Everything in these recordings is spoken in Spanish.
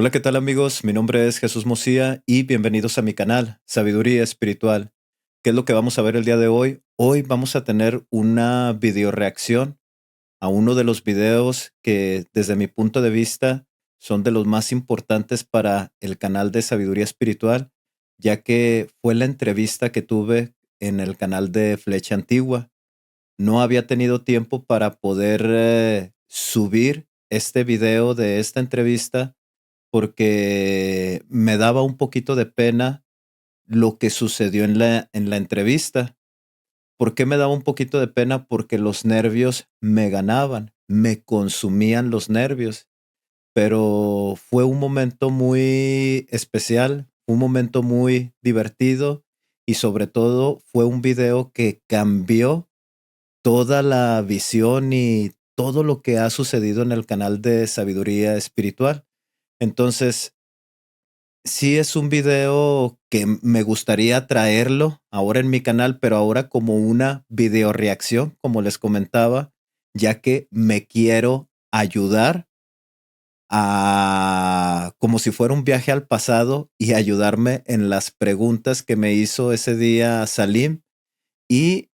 Hola, ¿qué tal amigos? Mi nombre es Jesús Mosía y bienvenidos a mi canal, Sabiduría Espiritual. ¿Qué es lo que vamos a ver el día de hoy? Hoy vamos a tener una video reacción a uno de los videos que desde mi punto de vista son de los más importantes para el canal de Sabiduría Espiritual, ya que fue la entrevista que tuve en el canal de Flecha Antigua. No había tenido tiempo para poder subir este video de esta entrevista porque me daba un poquito de pena lo que sucedió en la entrevista. ¿Por qué me daba un poquito de pena? Porque los nervios me ganaban, me consumían los nervios, pero fue un momento muy especial, un momento muy divertido y sobre todo fue un video que cambió toda la visión y todo lo que ha sucedido en el canal de Sabiduría Espiritual. Entonces, sí, es un video que me gustaría traerlo ahora en mi canal, pero ahora como una video reacción, como les comentaba, ya que me quiero ayudar a como si fuera un viaje al pasado y ayudarme en las preguntas que me hizo ese día Salim y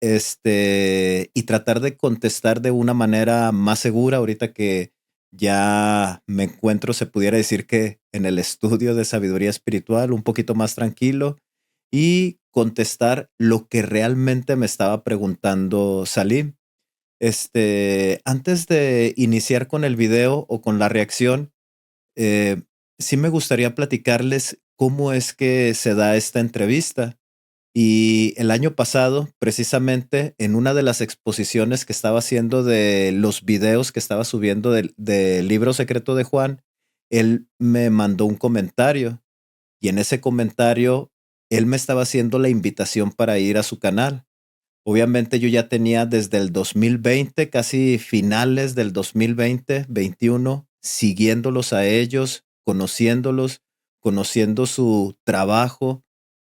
tratar de contestar de una manera más segura ahorita que ya me encuentro, se pudiera decir que en el estudio de sabiduría espiritual, un poquito más tranquilo y contestar lo que realmente me estaba preguntando Salim. Antes de iniciar con el video o con la reacción, eh, sí me gustaría platicarles cómo es que se da esta entrevista. Y el año pasado, precisamente en una de las exposiciones que estaba haciendo de los videos que estaba subiendo del libro secreto de Juan, él me mandó un comentario y en ese comentario él me estaba haciendo la invitación para ir a su canal. Obviamente yo ya tenía desde el 2020, casi finales del 2020, 21, siguiéndolos a ellos, conociéndolos, conociendo su trabajo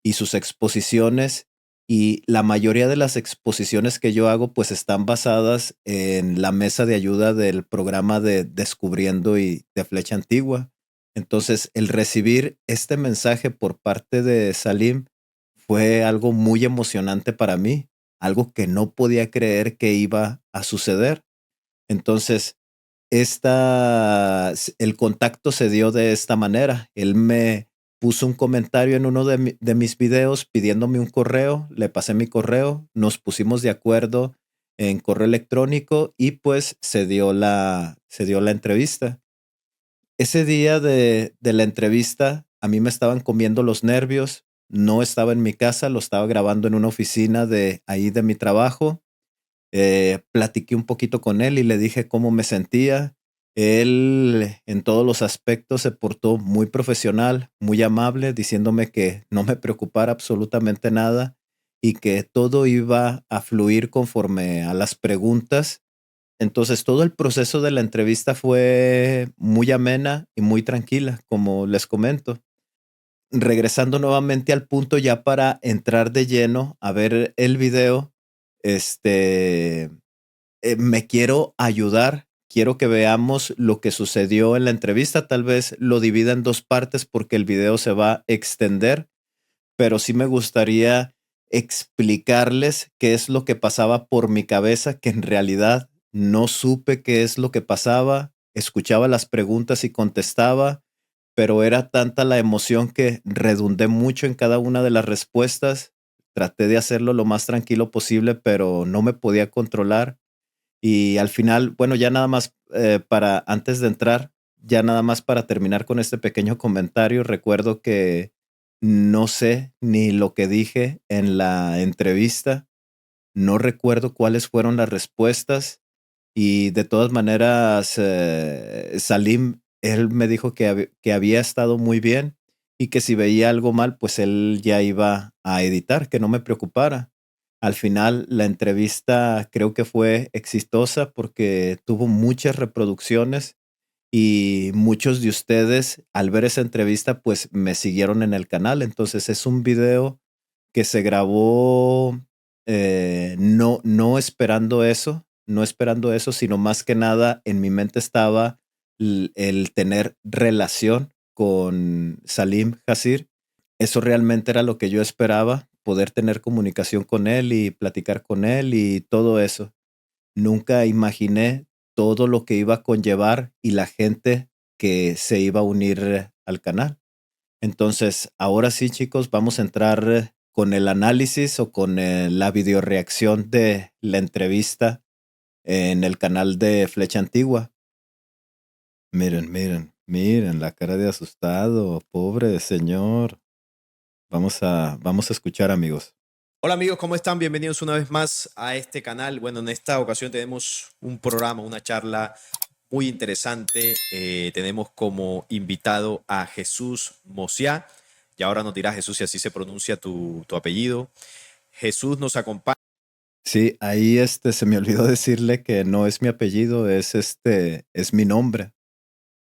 y sus exposiciones, y la mayoría de las exposiciones que yo hago pues están basadas en la mesa de ayuda del programa de Descubriendo y de Flecha Antigua. Entonces, el recibir este mensaje por parte de Salim fue algo muy emocionante para mí, algo que no podía creer que iba a suceder. Entonces, el contacto se dio de esta manera. Él me puso un comentario en uno de mis videos pidiéndome un correo, le pasé mi correo, nos pusimos de acuerdo en correo electrónico y pues se dio la entrevista. Ese día de la entrevista, a mí me estaban comiendo los nervios, no estaba en mi casa, lo estaba grabando en una oficina de ahí de mi trabajo. Platiqué un poquito con él y le dije cómo me sentía. Él en todos los aspectos se portó muy profesional, muy amable, diciéndome que no me preocupara absolutamente nada y que todo iba a fluir conforme a las preguntas. Entonces todo el proceso de la entrevista fue muy amena y muy tranquila, como les comento. Regresando nuevamente al punto ya para entrar de lleno a ver el video, este, me quiero ayudar, quiero que veamos lo que sucedió en la entrevista, tal vez lo divida en 2 partes porque el video se va a extender, pero sí me gustaría explicarles qué es lo que pasaba por mi cabeza, que en realidad no supe qué es lo que pasaba, escuchaba las preguntas y contestaba, pero era tanta la emoción que redundé mucho en cada una de las respuestas. Traté de hacerlo lo más tranquilo posible, pero no me podía controlar. Y al final, bueno, ya nada más para antes de entrar, ya nada más para terminar con este pequeño comentario, recuerdo que no sé ni lo que dije en la entrevista, no recuerdo cuáles fueron las respuestas y de todas maneras Salim, él me dijo que había estado muy bien y que si veía algo mal, pues él ya iba a editar, que no me preocupara. Al final, la entrevista creo que fue exitosa porque tuvo muchas reproducciones y muchos de ustedes al ver esa entrevista pues me siguieron en el canal. Entonces es un video que se grabó no esperando eso, no esperando eso, sino más que nada en mi mente estaba el tener relación con Salim Hasir. Eso realmente era lo que yo esperaba, poder tener comunicación con él y platicar con él y todo eso. Nunca imaginé todo lo que iba a conllevar y la gente que se iba a unir al canal. Entonces, ahora sí, chicos, vamos a entrar con el análisis o con la videoreacción de la entrevista en el canal de Flecha Antigua. Miren, miren, miren la cara de asustado, pobre señor. Vamos a escuchar, amigos. Hola amigos, ¿cómo están? Bienvenidos una vez más a este canal. Bueno, en esta ocasión tenemos un programa, una charla muy interesante. Tenemos como invitado a Jesús Mosiá. Y ahora nos dirá Jesús si así se pronuncia tu apellido. Jesús nos acompaña. Sí, ahí se me olvidó decirle que no es mi apellido, es mi nombre.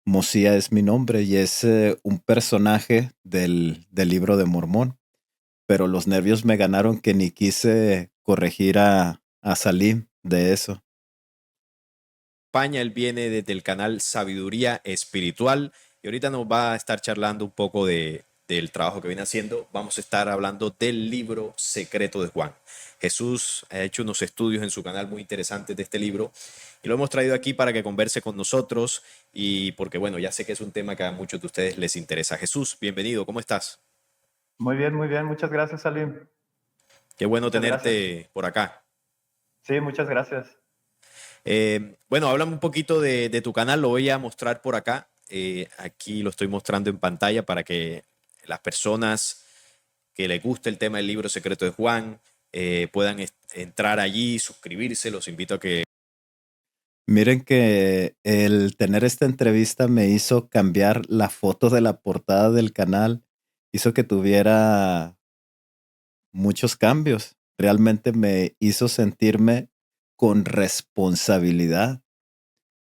Mosía es mi nombre y es un personaje del libro de Mormón. Pero los nervios me ganaron que ni quise corregir a Salim de eso. Él viene desde el canal Sabiduría Espiritual y ahorita nos va a estar charlando un poco del trabajo que viene haciendo. Vamos a estar hablando del libro secreto de Juan. Jesús ha hecho unos estudios en su canal muy interesantes de este libro y lo hemos traído aquí para que converse con nosotros y porque, bueno, ya sé que es un tema que a muchos de ustedes les interesa. Jesús, bienvenido, ¿cómo estás? Muy bien, muchas gracias, Salim. Qué bueno Muchas gracias. tenerte por acá. Sí, muchas gracias. Bueno, háblame un poquito de tu canal, lo voy a mostrar por acá. Aquí lo estoy mostrando en pantalla para que las personas que les guste el tema del libro secreto de Juan puedan entrar allí, suscribirse. Los invito a que... Miren que el tener esta entrevista me hizo cambiar la foto de la portada del canal, hizo que tuviera muchos cambios. Realmente me hizo sentirme con responsabilidad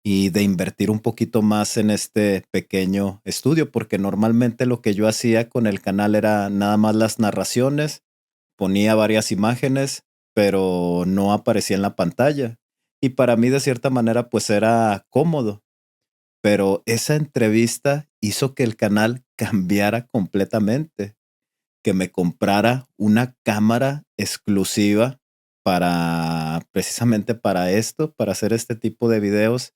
y de invertir un poquito más en este pequeño estudio, porque normalmente lo que yo hacía con el canal era nada más las narraciones, ponía varias imágenes, pero no aparecía en la pantalla. Y para mí de cierta manera pues era cómodo, pero esa entrevista hizo que el canal cambiara completamente, que me comprara una cámara exclusiva para precisamente para esto, para hacer este tipo de videos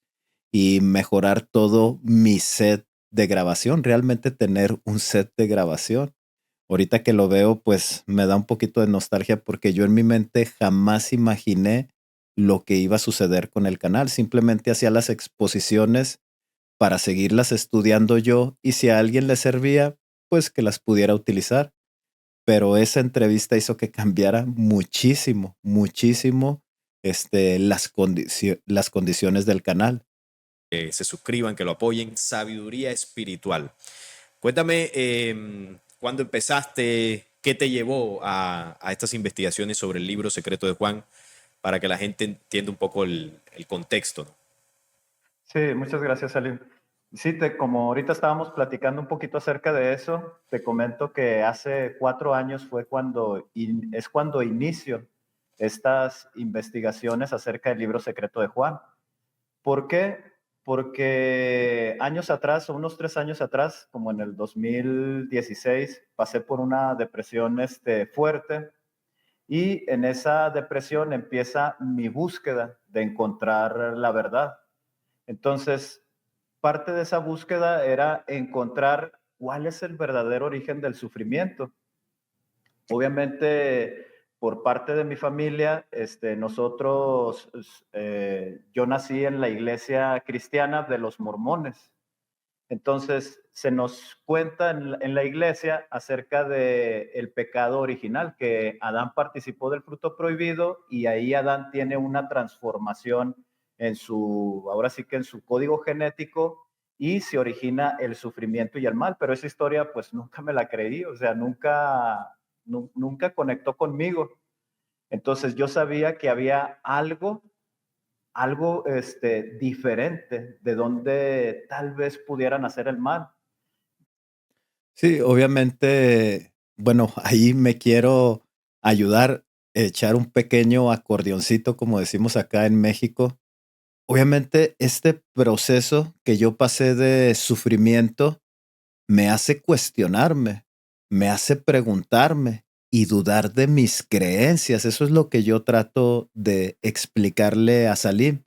y mejorar todo mi set de grabación, realmente tener un set de grabación. Ahorita que lo veo, pues me da un poquito de nostalgia porque yo en mi mente jamás imaginé lo que iba a suceder con el canal. Simplemente hacía las exposiciones para seguirlas estudiando yo y si a alguien le servía, pues que las pudiera utilizar. Pero esa entrevista hizo que cambiara muchísimo, muchísimo las condiciones del canal. se suscriban, que lo apoyen. Sabiduría Espiritual. Cuéntame, ¿cuándo empezaste? ¿Qué te llevó a estas investigaciones sobre el libro secreto de Juan? Para que la gente entienda un poco el contexto, ¿no? Sí, muchas gracias, Salim. Sí, como ahorita estábamos platicando un poquito acerca de eso, te comento que hace 4 años fue es cuando inicio estas investigaciones acerca del libro secreto de Juan. ¿Por qué? Porque años atrás, o unos 3 años atrás, como en el 2016, pasé por una depresión fuerte. Y en esa depresión empieza mi búsqueda de encontrar la verdad. Entonces, parte de esa búsqueda era encontrar cuál es el verdadero origen del sufrimiento. Obviamente, por parte de mi familia, yo nací en la iglesia cristiana de los mormones. Entonces, se nos cuenta en la iglesia acerca de el pecado original, que Adán participó del fruto prohibido y ahí Adán tiene una transformación ahora sí que en su código genético y se origina el sufrimiento y el mal. Pero esa historia, pues nunca me la creí, o sea, nunca conectó conmigo. Entonces, yo sabía que había algo diferente de donde tal vez pudieran hacer el mal. Sí, obviamente, bueno, ahí me quiero ayudar, echar un pequeño acordeoncito, como decimos acá en México. Obviamente, este proceso que yo pasé de sufrimiento me hace cuestionarme, me hace preguntarme y dudar de mis creencias. Eso es lo que yo trato de explicarle a Salim,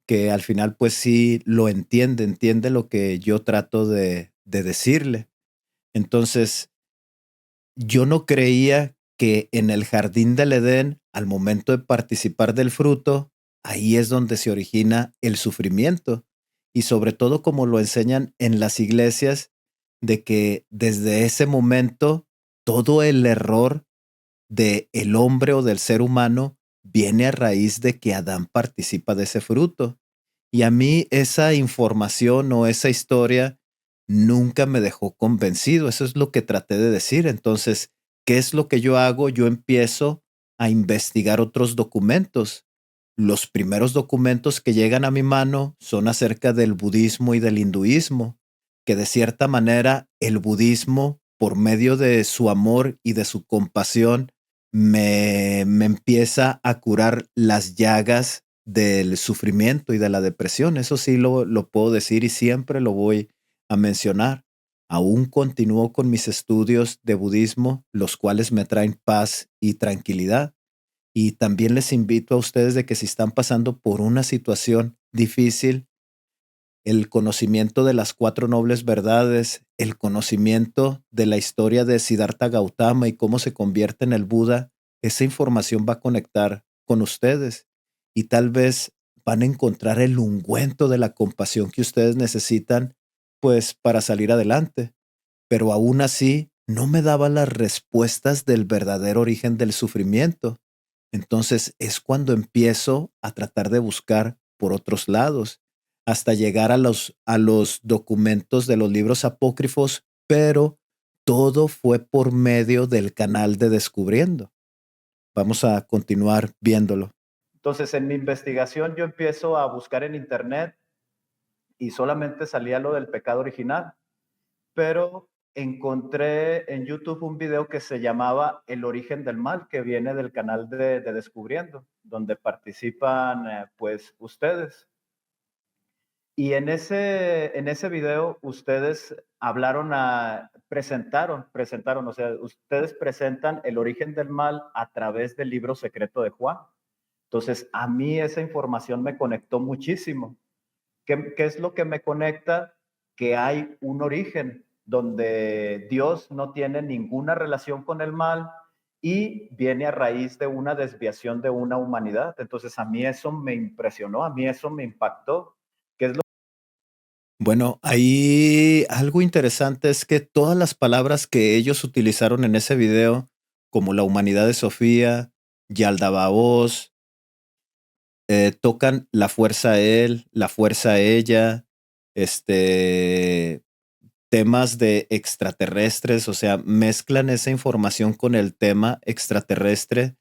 que al final pues sí lo entiende, entiende lo que yo trato de decirle. Entonces, yo no creía que en el jardín del Edén, al momento de participar del fruto, ahí es donde se origina el sufrimiento. Y sobre todo como lo enseñan en las iglesias, de que desde ese momento todo el error del hombre o del ser humano viene a raíz de que Adán participa de ese fruto. Y a mí esa información o esa historia nunca me dejó convencido. Eso es lo que traté de decir. Entonces, ¿qué es lo que yo hago? Yo empiezo a investigar otros documentos. Los primeros documentos que llegan a mi mano son acerca del budismo y del hinduismo, que de cierta manera el budismo, por medio de su amor y de su compasión, me empieza a curar las llagas del sufrimiento y de la depresión. Eso sí lo puedo decir y siempre lo voy a mencionar. Aún continúo con mis estudios de budismo, los cuales me traen paz y tranquilidad. Y también les invito a ustedes de que si están pasando por una situación difícil, el conocimiento de las cuatro nobles verdades, el conocimiento de la historia de Siddhartha Gautama y cómo se convierte en el Buda, esa información va a conectar con ustedes y tal vez van a encontrar el ungüento de la compasión que ustedes necesitan, pues, para salir adelante. Pero aún así, no me daba las respuestas del verdadero origen del sufrimiento. Entonces es cuando empiezo a tratar de buscar por otros lados, hasta llegar a los documentos de los libros apócrifos, pero todo fue por medio del canal de Descubriendo. Vamos a continuar viéndolo. Entonces, en mi investigación yo empiezo a buscar en internet y solamente salía lo del pecado original, pero encontré en YouTube un video que se llamaba El origen del mal, que viene del canal de Descubriendo, donde participan pues ustedes. Y en ese video ustedes presentaron, o sea, ustedes presentan el origen del mal a través del libro secreto de Juan. Entonces, a mí esa información me conectó muchísimo. ¿Qué es lo que me conecta? Que hay un origen donde Dios no tiene ninguna relación con el mal y viene a raíz de una desviación de una humanidad. Entonces, a mí eso me impresionó, a mí eso me impactó. ¿Qué es lo Bueno, ahí algo interesante es que todas las palabras que ellos utilizaron en ese video, como la humanidad de Sofía, Yaldabaoth, tocan la fuerza a él, la fuerza a ella, este, temas de extraterrestres, o sea, mezclan esa información con el tema extraterrestre.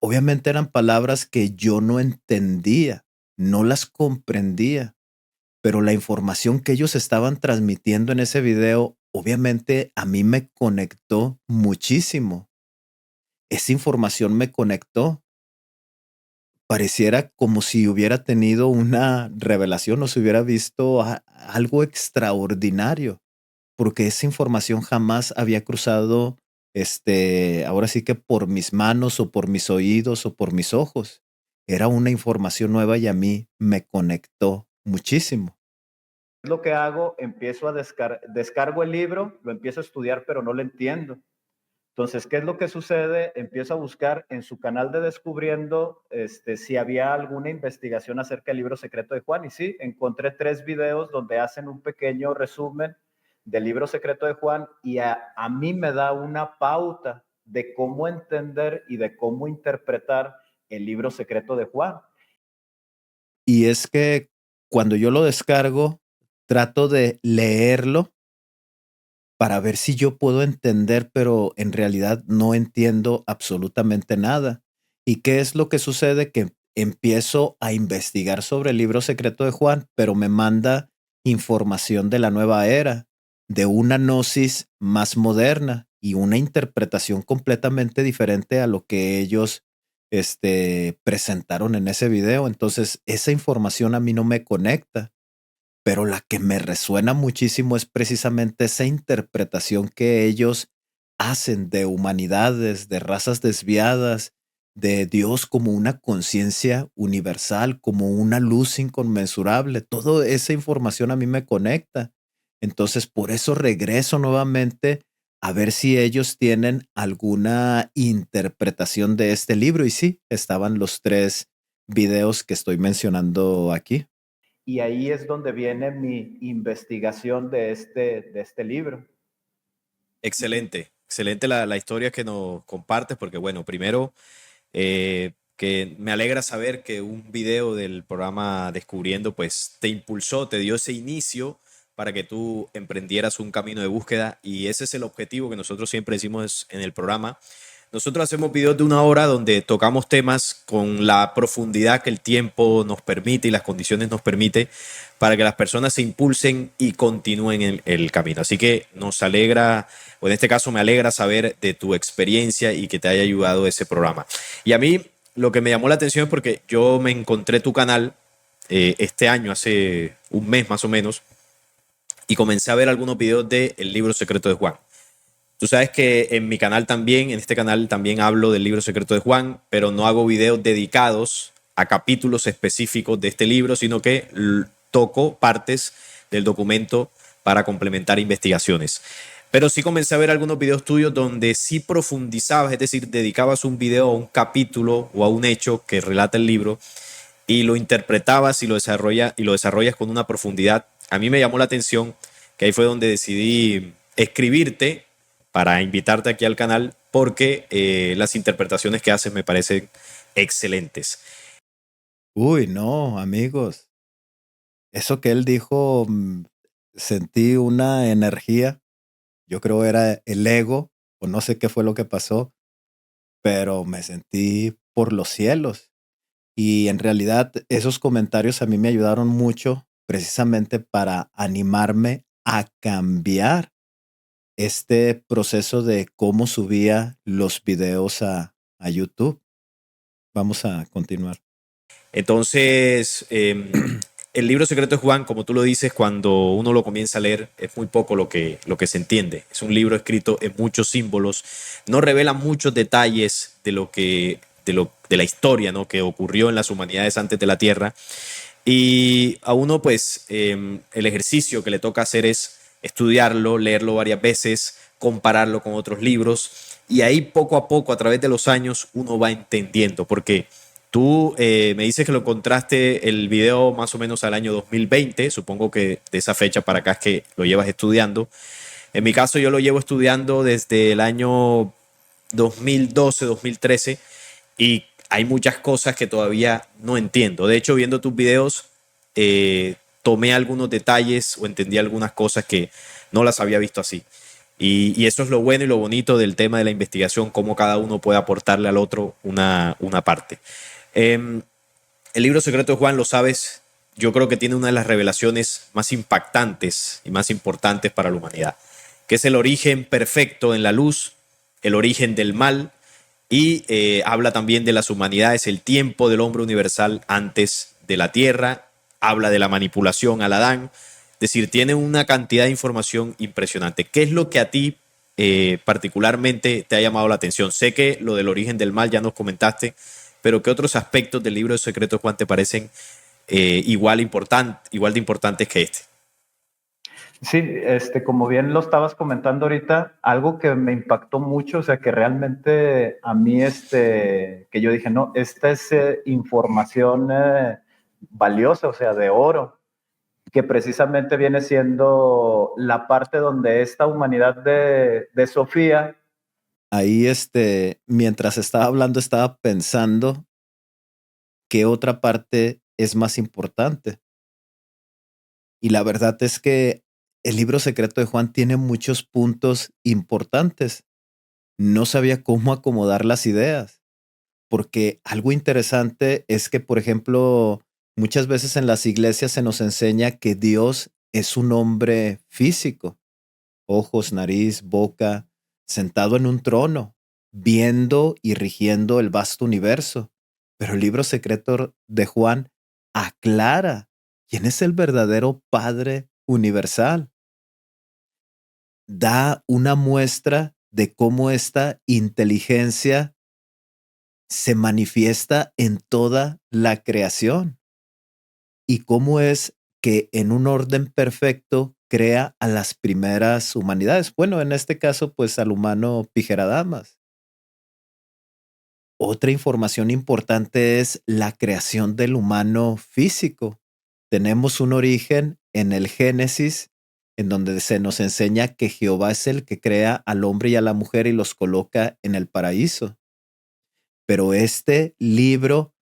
Obviamente eran palabras que yo no entendía, no las comprendía, pero la información que ellos estaban transmitiendo en ese video, obviamente a mí me conectó muchísimo. Esa información me conectó. Pareciera como si hubiera tenido una revelación o se hubiera visto algo extraordinario, porque esa información jamás había cruzado, ahora sí que por mis manos o por mis oídos o por mis ojos. Era una información nueva y a mí me conectó muchísimo. es lo que hago? Empiezo a descargo el libro, lo empiezo a estudiar, pero no lo entiendo. Entonces, ¿qué es lo que sucede? Empiezo a buscar en su canal de Descubriendo si había alguna investigación acerca del libro secreto de Juan. Y sí, encontré 3 videos donde hacen un pequeño resumen del libro secreto de Juan y a mí me da una pauta de cómo entender y de cómo interpretar el libro secreto de Juan. Y es que cuando yo lo descargo, trato de leerlo para ver si yo puedo entender, pero en realidad no entiendo absolutamente nada. ¿Y qué es lo que sucede? Que empiezo a investigar sobre el libro secreto de Juan, pero me manda información de la nueva era, de una gnosis más moderna y una interpretación completamente diferente a lo que ellos presentaron en ese video. Entonces, esa información a mí no me conecta. pero la que me resuena muchísimo es precisamente esa interpretación que ellos hacen de humanidades, de razas desviadas, de Dios como una conciencia universal, como una luz inconmensurable. Toda esa información a mí me conecta. Entonces, por eso regreso nuevamente a ver si ellos tienen alguna interpretación de este libro. Y sí, estaban los tres videos que estoy mencionando aquí. Y ahí es donde viene mi investigación de este libro. Excelente, excelente la historia que nos compartes, porque bueno, primero que me alegra saber que un video del programa Descubriendo pues te impulsó, te dio ese inicio para que tú emprendieras un camino de búsqueda, y ese es el objetivo que nosotros siempre decimos en el programa. Nosotros hacemos videos de 1 hora donde tocamos temas con la profundidad que el tiempo nos permite y las condiciones nos permite, para que las personas se impulsen y continúen el camino. Así que nos alegra, o en este caso me alegra saber de tu experiencia y que te haya ayudado ese programa. Y a mí lo que me llamó la atención es porque yo me encontré tu canal este año, hace un mes más o menos, y comencé a ver algunos videos de El Libro Secreto de Juan. Tú sabes que en mi canal también, en este canal también hablo del Libro Secreto de Juan, pero no hago videos dedicados a capítulos específicos de este libro, sino que toco partes del documento para complementar investigaciones. Pero sí comencé a ver algunos videos tuyos donde sí profundizabas, es decir, dedicabas un video a un capítulo o a un hecho que relata el libro y lo interpretabas y lo desarrollas con una profundidad. A mí me llamó la atención, que ahí fue donde decidí escribirte para invitarte aquí al canal, porque las interpretaciones que haces me parecen excelentes. Uy, no, amigos. Eso que él dijo, sentí una energía. Yo creo era el ego, o no sé qué fue lo que pasó, pero me sentí por los cielos. Y en realidad esos comentarios a mí me ayudaron mucho precisamente para animarme a cambiar este proceso de cómo subía los videos a YouTube. Vamos a continuar. Entonces, el libro secreto de Juan, como tú lo dices, cuando uno lo comienza a leer, es muy poco lo que se entiende. Es un libro escrito en muchos símbolos, no revela muchos detalles de la historia, ¿no?, que ocurrió en las humanidades antes de la Tierra. Y a uno, pues, el ejercicio que le toca hacer es estudiarlo, leerlo varias veces, compararlo con otros libros, y ahí poco a poco, a través de los años, uno va entendiendo, porque tú me dices que lo encontraste el video más o menos al año 2020, supongo que de esa fecha para acá es que lo llevas estudiando. En mi caso yo lo llevo estudiando desde el año 2012, 2013, y hay muchas cosas que todavía no entiendo. De hecho, viendo tus videos, tomé algunos detalles o entendí algunas cosas que no las había visto así. Y eso es lo bueno y lo bonito del tema de la investigación, cómo cada uno puede aportarle al otro una parte. Eh, el libro secreto de Juan, lo sabes, yo creo que tiene una de las revelaciones más impactantes y más importantes para la humanidad, que es el origen perfecto en la luz, el origen del mal, y habla también de las humanidades, el tiempo del hombre universal antes de la tierra, habla de la manipulación al Adán, es decir, tiene una cantidad de información impresionante. ¿Qué es lo que a ti particularmente te ha llamado la atención? Sé que lo del origen del mal ya nos comentaste, pero ¿qué otros aspectos del libro de secretos, Juan, te parecen igual de importantes que este? Sí, como bien lo estabas comentando ahorita, algo que me impactó mucho, o sea, que realmente a mí, que yo dije, no, esta es información valiosa, o sea, de oro, que precisamente viene siendo la parte donde esta humanidad de Sofía. Ahí, mientras estaba hablando, estaba pensando qué otra parte es más importante. Y la verdad es que el libro secreto de Juan tiene muchos puntos importantes. No sabía cómo acomodar las ideas, porque algo interesante es que, por ejemplo, muchas veces en las iglesias se nos enseña que Dios es un hombre físico, ojos, nariz, boca, sentado en un trono, viendo y rigiendo el vasto universo. Pero el libro secreto de Juan aclara ¿Quién es el verdadero Padre universal? Da una muestra de cómo esta inteligencia se manifiesta en toda la creación y cómo es que en un orden perfecto crea a las primeras humanidades. Bueno, en este caso, pues al humano Pijeradamas. Otra información importante es la creación del humano físico. Tenemos un origen en el Génesis, en donde se nos enseña que Jehová es el que crea al hombre y a la mujer y los coloca en el paraíso. Pero este libro,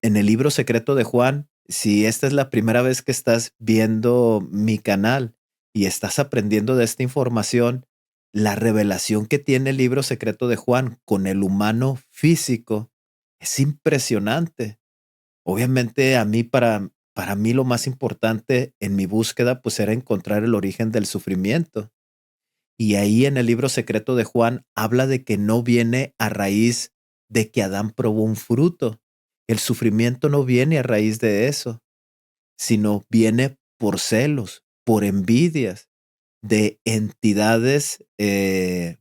en el libro secreto de Juan, si esta es la primera vez que estás viendo mi canal y estás aprendiendo de esta información, la revelación que tiene el libro secreto de Juan con el humano físico es impresionante. Obviamente a mí, para mí lo más importante en mi búsqueda, pues era encontrar el origen del sufrimiento. Y ahí en el libro secreto de Juan habla de que no viene a raíz de que Adán probó un fruto. El sufrimiento no viene a raíz de eso, sino viene por celos, por envidias de entidades, de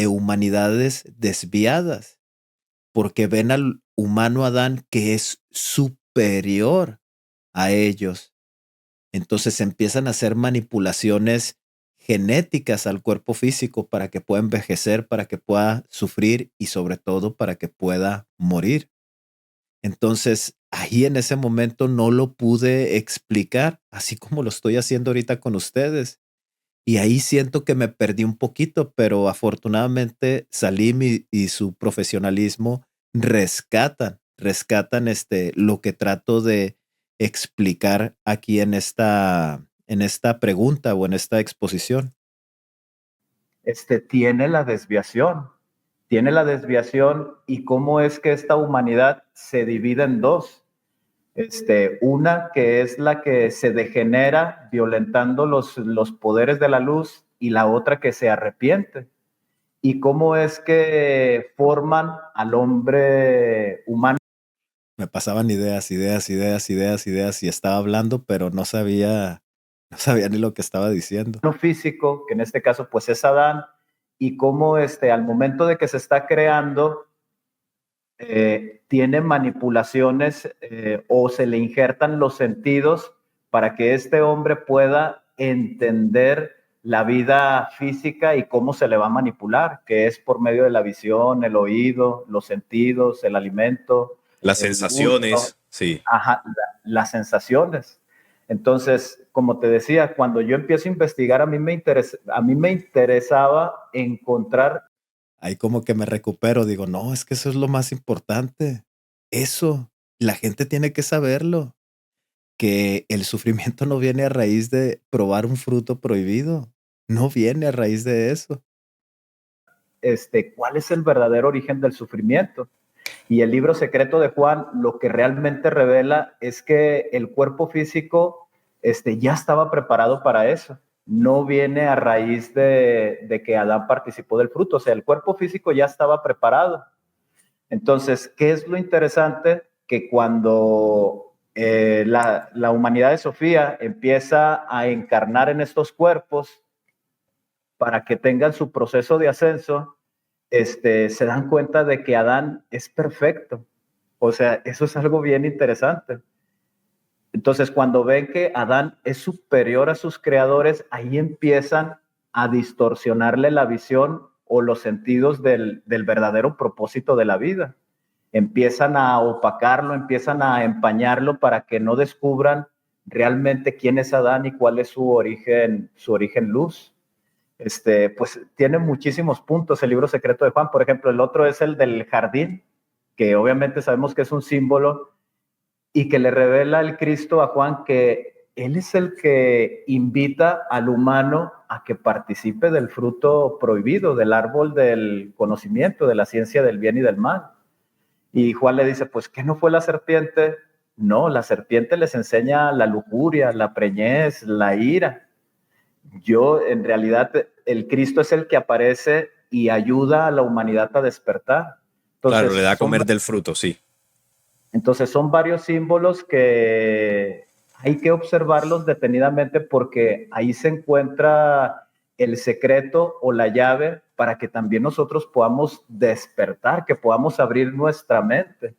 humanidades desviadas, porque ven al humano Adán que es superior a ellos. Entonces empiezan a hacer manipulaciones genéticas al cuerpo físico para que pueda envejecer, para que pueda sufrir y sobre todo para que pueda morir. Entonces, ahí en ese momento no lo pude explicar, así como lo estoy haciendo ahorita con ustedes. Y ahí siento que me perdí un poquito, pero afortunadamente Salim y su profesionalismo rescatan lo que trato de explicar aquí en esta pregunta o en esta exposición. Tiene la desviación y cómo es que esta humanidad se divide en dos. Una que es la que se degenera violentando los poderes de la luz y la otra que se arrepiente. Y cómo es que forman al hombre humano Me pasaban ideas y estaba hablando, pero no sabía ni lo que estaba diciendo. físico, que en este caso pues es Adán, y cómo al momento de que se está creando, tiene manipulaciones o se le injertan los sentidos para que este hombre pueda entender la vida física y cómo se le va a manipular, que es por medio de la visión, el oído, los sentidos, el alimento, Las el gusto, sensaciones, sí. ajá, las sensaciones. Entonces, como te decía, cuando yo empiezo a investigar, a mí me interesaba encontrar. Ahí como que me recupero, digo, no, es que eso es lo más importante. Eso, la gente tiene que saberlo, que el sufrimiento no viene a raíz de probar un fruto prohibido, no viene a raíz de eso. ¿Cuál es el verdadero origen del sufrimiento? Y el libro secreto de Juan lo que realmente revela es que el cuerpo físico ya estaba preparado para eso. No viene a raíz de que Adán participó del fruto, o sea, el cuerpo físico ya estaba preparado. Entonces, ¿qué es lo interesante? Que cuando la humanidad de Sofía empieza a encarnar en estos cuerpos para que tengan su proceso de ascenso, se dan cuenta de que Adán es perfecto. O sea, eso es algo bien interesante. Entonces, cuando ven que Adán es superior a sus creadores, ahí empiezan a distorsionarle la visión o los sentidos del verdadero propósito de la vida. Empiezan a opacarlo, empiezan a empañarlo para que no descubran realmente quién es Adán y cuál es su origen luz. Pues tiene muchísimos puntos el libro secreto de Juan. Por ejemplo, el otro es el del jardín, que obviamente sabemos que es un símbolo y que le revela el Cristo a Juan que él es el que invita al humano a que participe del fruto prohibido, del árbol del conocimiento, de la ciencia del bien y del mal. Y Juan le dice, pues, ¿qué no fue la serpiente? No, la serpiente les enseña la lujuria, la preñez, la ira. Yo, en realidad, el Cristo es el que aparece y ayuda a la humanidad a despertar. Claro, le Entonces, da a comer del fruto, sí. son varios símbolos que hay que observarlos detenidamente porque ahí se encuentra el secreto o la llave para que también nosotros podamos despertar, que podamos abrir nuestra mente.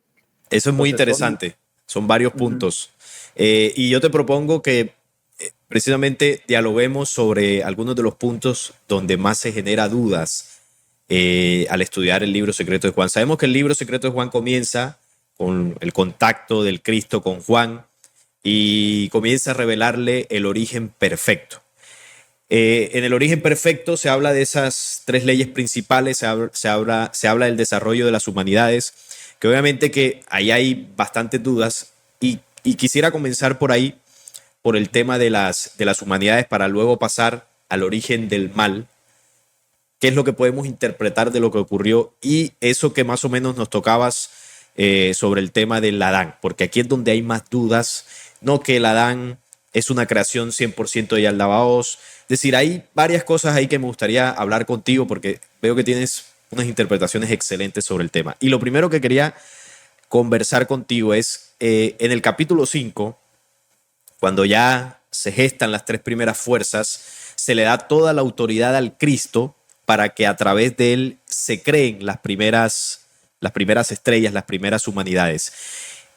Eso es muy Entonces son... interesante. Son varios puntos. Y yo te propongo que precisamente dialoguemos sobre algunos de los puntos donde más se genera dudas al estudiar el libro secreto de Juan. Sabemos que el libro secreto de Juan comienza con el contacto del Cristo con Juan y comienza a revelarle el origen perfecto. En el origen perfecto se habla de esas tres leyes principales, se habla del desarrollo de las humanidades, que obviamente que ahí hay bastantes dudas y quisiera comenzar por ahí, por el tema de las humanidades, para luego pasar al origen del mal, qué es lo que podemos interpretar de lo que ocurrió y eso que más o menos nos tocabas sobre el tema del Adán, porque aquí es donde hay más dudas, no que el Adán es una creación 100% de Yaldabaoth. Es decir, hay varias cosas ahí que me gustaría hablar contigo porque veo que tienes unas interpretaciones excelentes sobre el tema. Y lo primero que quería conversar contigo es en el capítulo 5, cuando ya se gestan las tres primeras fuerzas, se le da toda la autoridad al Cristo para que a través de él se creen las primeras estrellas, las primeras humanidades.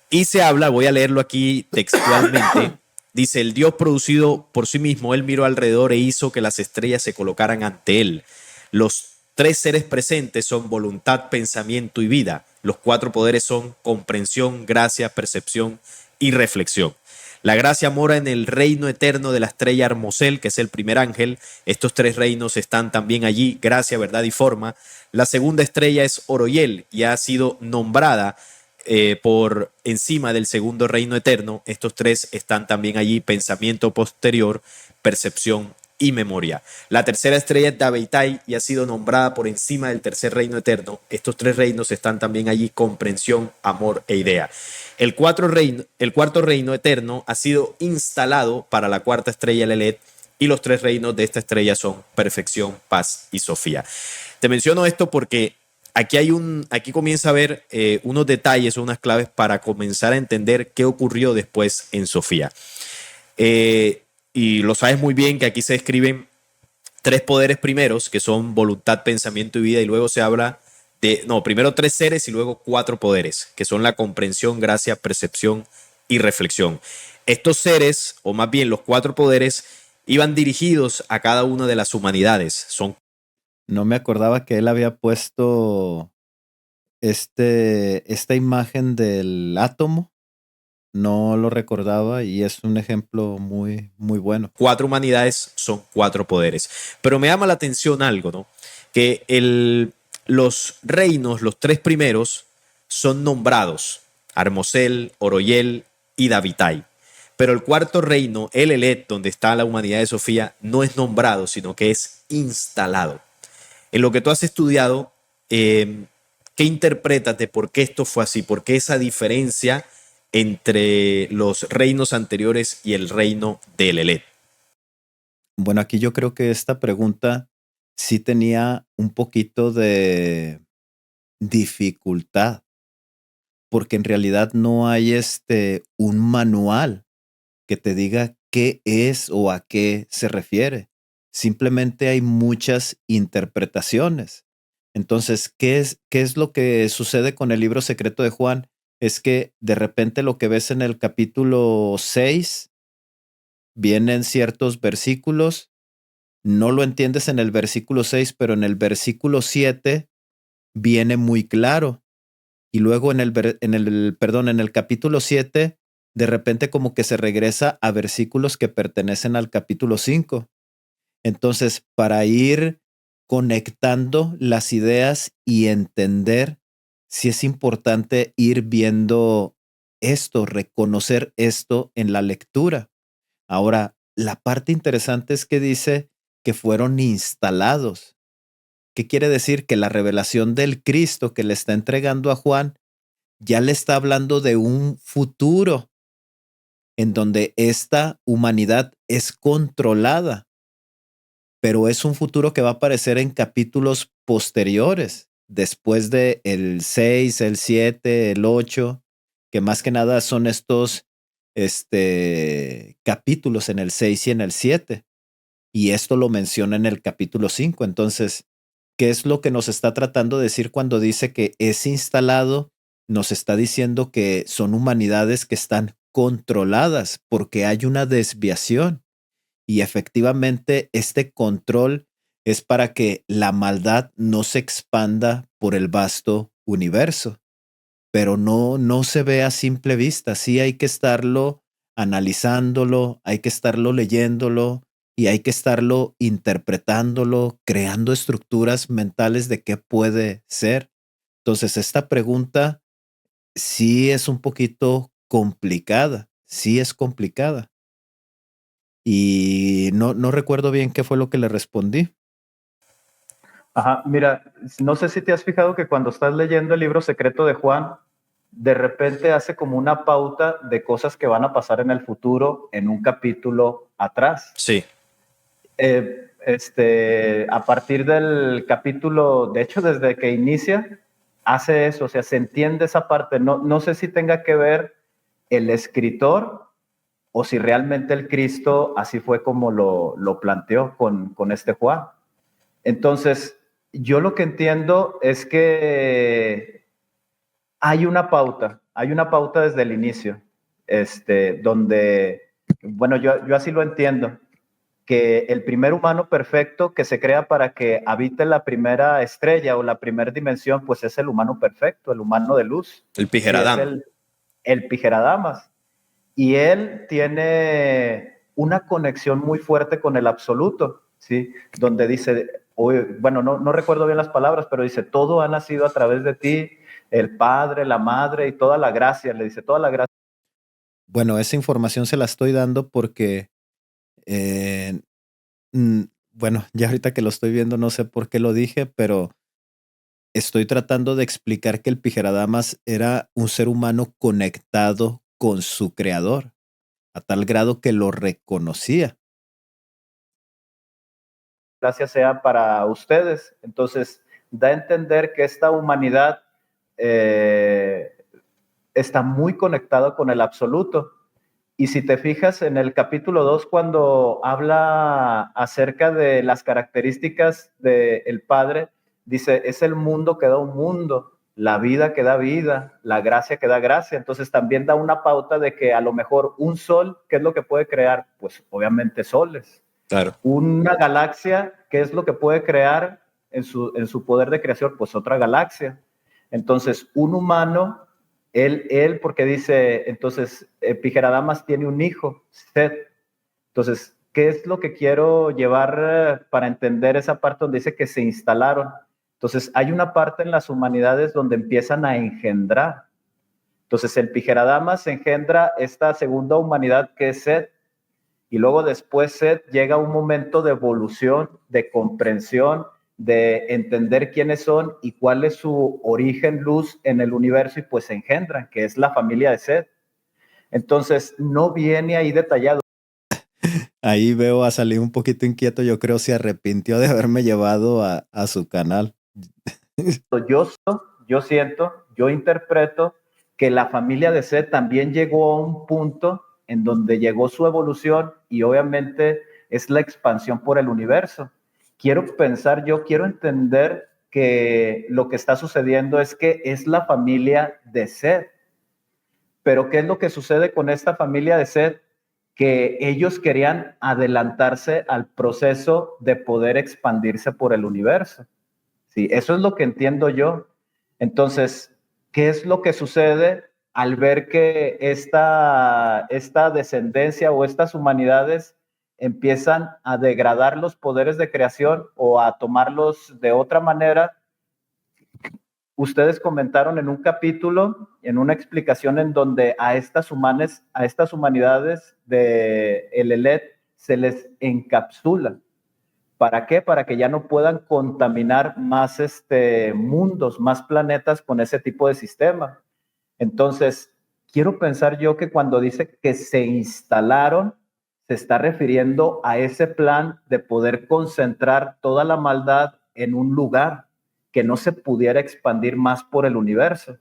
Y se habla, voy a leerlo aquí textualmente, dice, el Dios producido por sí mismo, él miró alrededor e hizo que las estrellas se colocaran ante él. Los tres seres presentes son voluntad, pensamiento y vida. Los cuatro poderes son comprensión, gracia, percepción y reflexión. La gracia mora en el reino eterno de la estrella Hermosel, que es el primer ángel. Estos tres reinos están también allí, gracia, verdad y forma. La segunda estrella es Oroyel y ha sido nombrada por encima del segundo reino eterno. Estos tres están también allí, pensamiento posterior, percepción y memoria. La tercera estrella es Dabeitai y ha sido nombrada por encima del tercer reino eterno. Estos tres reinos están también allí, comprensión, amor e idea. El cuarto reino eterno ha sido instalado para la cuarta estrella Lelet y los tres reinos de esta estrella son perfección, paz y Sofía. Te menciono esto porque aquí comienza a haber unos detalles o unas claves para comenzar a entender qué ocurrió después en Sofía. Y lo sabes muy bien que aquí se describen tres poderes primeros, que son voluntad, pensamiento y vida, y luego se habla primero tres seres y luego cuatro poderes, que son la comprensión, gracia, percepción y reflexión. Estos seres, o más bien los cuatro poderes, iban dirigidos a cada una de las humanidades. No me acordaba que él había puesto esta imagen del átomo. No lo recordaba y es un ejemplo muy, muy bueno. Cuatro humanidades son cuatro poderes. Pero me llama la atención algo, ¿no? Que los reinos, los tres primeros, son nombrados: Armosel, Oroyel y Davitai. Pero el cuarto reino, el Elet, donde está la humanidad de Sofía, no es nombrado, sino que es instalado. En lo que tú has estudiado, ¿qué interpretas de por qué esto fue así? ¿Por qué esa diferencia entre los reinos anteriores y el reino de Lelet? Bueno, aquí yo creo que esta pregunta sí tenía un poquito de dificultad, porque en realidad no hay un manual que te diga qué es o a qué se refiere. Simplemente hay muchas interpretaciones. Entonces, qué es lo que sucede con el libro secreto de Juan? Es que de repente lo que ves en el capítulo 6, vienen ciertos versículos, no lo entiendes en el versículo 6, pero en el versículo 7 viene muy claro. Y luego en el capítulo 7, de repente como que se regresa a versículos que pertenecen al capítulo 5. Entonces, para ir conectando las ideas y entender, sí es importante ir viendo esto, reconocer esto en la lectura. Ahora, la parte interesante es que dice que fueron instalados. ¿Qué quiere decir? Que la revelación del Cristo que le está entregando a Juan ya le está hablando de un futuro en donde esta humanidad es controlada, pero es un futuro que va a aparecer en capítulos posteriores, después de el 6, el 7, el 8, que más que nada son estos capítulos en el 6 y en el 7. Y esto lo menciona en el capítulo 5. Entonces, ¿qué es lo que nos está tratando de decir cuando dice que es instalado? Nos está diciendo que son humanidades que están controladas porque hay una desviación. Y efectivamente, este control es para que la maldad no se expanda por el vasto universo, pero no se ve a simple vista. Sí hay que estarlo analizándolo, hay que estarlo leyéndolo y hay que estarlo interpretándolo, creando estructuras mentales de qué puede ser. Entonces, esta pregunta sí es un poquito complicada, sí es complicada. Y no recuerdo bien qué fue lo que le respondí. Ajá, mira, no sé si te has fijado que cuando estás leyendo el libro secreto de Juan, de repente hace como una pauta de cosas que van a pasar en el futuro en un capítulo atrás. Sí, A partir del capítulo, de hecho, desde que inicia, hace eso, o sea, se entiende esa parte. No sé si tenga que ver el escritor o si realmente el Cristo así fue como lo planteó con este Juan. Entonces, yo lo que entiendo es que hay una pauta desde el inicio, donde, bueno, yo así lo entiendo, que el primer humano perfecto que se crea para que habite la primera estrella o la primera dimensión, pues es el humano perfecto, el humano de luz. el Sí, es Pijeradam. el Pijeradamas. Y él tiene una conexión muy fuerte con el absoluto, ¿sí? Donde dice, bueno, no recuerdo bien las palabras, pero dice, todo ha nacido a través de ti, el Padre, la Madre y toda la gracia, le dice, toda la gracia. Bueno, esa información se la estoy dando porque, eh, bueno, ya ahorita que lo estoy viendo no sé por qué lo dije, pero estoy tratando de explicar que el Pijeradamas era un ser humano conectado con su creador, a tal grado que lo reconocía. Gracia sea para ustedes. Entonces, da a entender que esta humanidad eh, está muy conectada con el absoluto. Y si te fijas en el capítulo 2, cuando habla acerca de las características del Padre, dice, es el mundo que da un mundo, la vida que da vida, la gracia que da gracia. Entonces también da una pauta de que a lo mejor un sol, ¿qué es lo que puede crear? Pues obviamente soles. Claro. Una galaxia, ¿qué es lo que puede crear en su poder de creación? Pues otra galaxia. Entonces, un humano, porque dice, entonces, Pijeradamas tiene un hijo, Seth. Entonces, ¿qué es lo que quiero llevar para entender esa parte donde dice que se instalaron? Entonces, hay una parte en las humanidades donde empiezan a engendrar. Entonces, el Pijeradamas engendra esta segunda humanidad que es Seth, y luego después Seth llega a un momento de evolución, de comprensión, de entender quiénes son y cuál es su origen luz en el universo, y pues se engendran, que es la familia de Seth. Entonces, no viene ahí detallado. Ahí veo a salir un poquito inquieto, yo creo se arrepintió de haberme llevado a su canal. Yo siento, yo interpreto que la familia de Seth también llegó a un punto en donde llegó su evolución y obviamente es la expansión por el universo. Quiero entender que lo que está sucediendo es que es la familia de Seth. Pero ¿qué es lo que sucede con esta familia de Seth? Que ellos querían adelantarse al proceso de poder expandirse por el universo. Sí, eso es lo que entiendo yo. Entonces, ¿qué es lo que sucede al ver que esta descendencia o estas humanidades empiezan a degradar los poderes de creación o a tomarlos de otra manera? Ustedes comentaron en un capítulo, en una explicación en donde a estas humanidades de el Elet se les encapsula. ¿Para qué? Para que ya no puedan contaminar más mundos, más planetas con ese tipo de sistema. Entonces, quiero pensar yo que cuando dice que se instalaron, se está refiriendo a ese plan de poder concentrar toda la maldad en un lugar, que no se pudiera expandir más por el universo.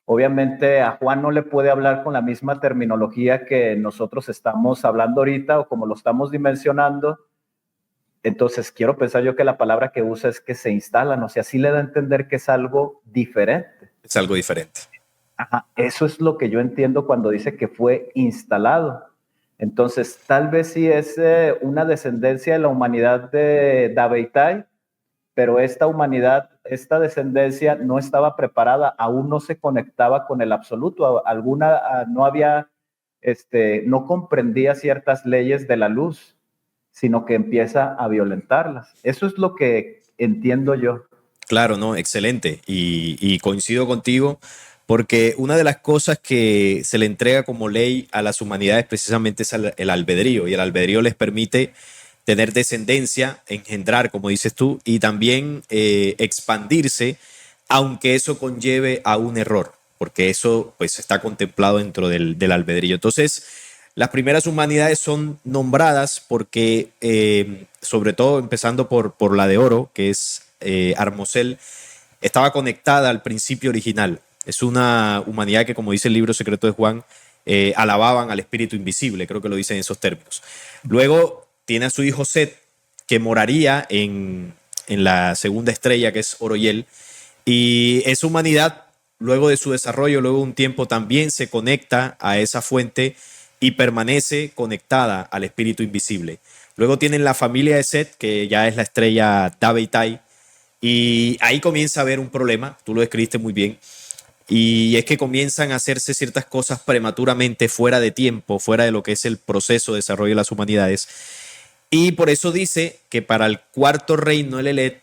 Obviamente a Juan no le puede hablar con la misma terminología que nosotros estamos hablando ahorita o como lo estamos dimensionando. Entonces quiero pensar yo que la palabra que usa es que se instalan, o sea, sí le da a entender que es algo diferente. Es algo diferente. Ajá, eso es lo que yo entiendo cuando dice que fue instalado. Entonces, tal vez sí es una descendencia de la humanidad de Dabeitai, pero esta humanidad, esta descendencia no estaba preparada, aún no se conectaba con el absoluto, no había, no comprendía ciertas leyes de la luz, sino que empieza a violentarlas. Eso es lo que entiendo yo. Claro, no, excelente. Y coincido contigo porque una de las cosas que se le entrega como ley a las humanidades precisamente es el albedrío, y el albedrío les permite tener descendencia, engendrar, como dices tú, y también expandirse, aunque eso conlleve a un error, porque eso pues está contemplado dentro del albedrío. Entonces, las primeras humanidades son nombradas porque, sobre todo empezando por la de oro, que es Armosel, estaba conectada al principio original. Es una humanidad que, como dice el libro secreto de Juan, alababan al espíritu invisible, creo que lo dice en esos términos. Luego tiene a su hijo Set, que moraría en la segunda estrella, que es Oroyel, y esa humanidad, luego de su desarrollo, luego de un tiempo, también se conecta a esa fuente y permanece conectada al espíritu invisible. Luego tienen la familia de Set, que ya es la estrella Dabeitai, y ahí comienza a haber un problema, tú lo describiste muy bien, y es que comienzan a hacerse ciertas cosas prematuramente, fuera de tiempo, fuera de lo que es el proceso de desarrollo de las humanidades. Y por eso dice que para el cuarto reino, el Elet,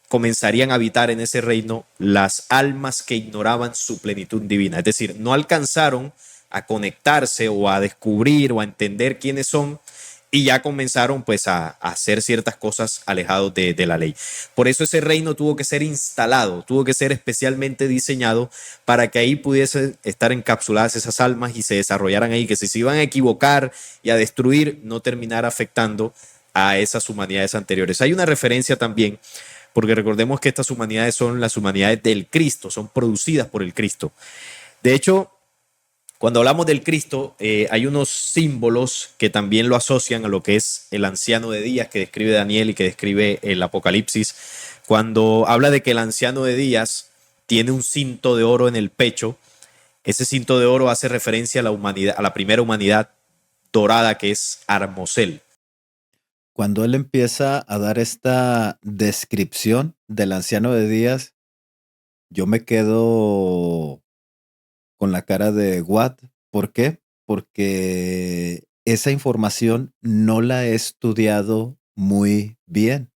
comenzarían a habitar en ese reino las almas que ignoraban su plenitud divina. Es decir, no alcanzaron a conectarse o a descubrir o a entender quiénes son, y ya comenzaron pues a hacer ciertas cosas alejados de la ley. Por eso ese reino tuvo que ser instalado, tuvo que ser especialmente diseñado para que ahí pudiesen estar encapsuladas esas almas y se desarrollaran ahí, que si se iban a equivocar y a destruir, no terminara afectando a esas humanidades anteriores. Hay una referencia también, porque recordemos que estas humanidades son las humanidades del Cristo, son producidas por el Cristo. De hecho, cuando hablamos del Cristo, hay unos símbolos que también lo asocian a lo que es el anciano de días que describe Daniel y que describe el Apocalipsis. Cuando habla de que el anciano de días tiene un cinto de oro en el pecho, ese cinto de oro hace referencia a la humanidad, a la primera humanidad dorada, que es Armosel. Cuando él empieza a dar esta descripción del anciano de días, yo me quedo con la cara de what. ¿Por qué? Porque esa información no la he estudiado muy bien,